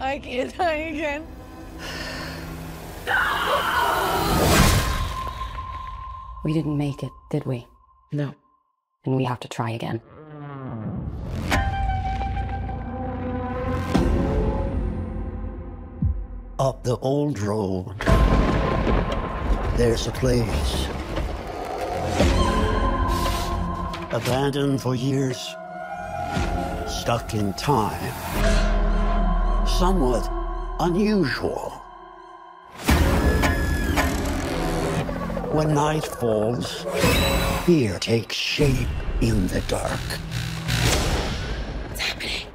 I can't die again. We didn't make it, did we? No. And we have to try again. Up the old road, there's a place. Abandoned for years, stuck in time. Somewhat unusual. When night falls, fear takes shape in the dark. What's happening?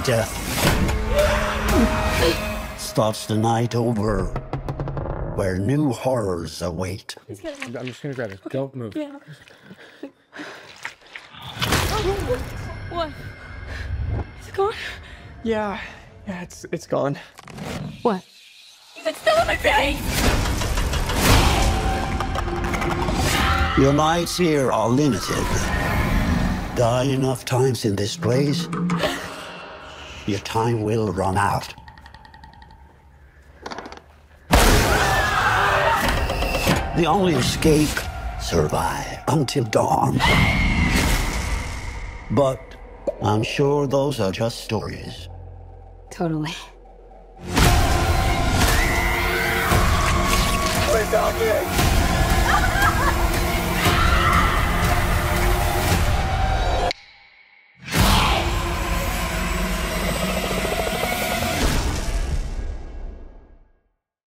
Death starts the night over, where new horrors await. I'm just gonna grab it. Don't move. Yeah. What? Is it gone? Yeah, it's gone. What? It's still in my face! Your nights here are limited. Die enough times in this place, your time will run out. The only escape, survive until dawn. But I'm sure those are just stories. Totally. Please help me.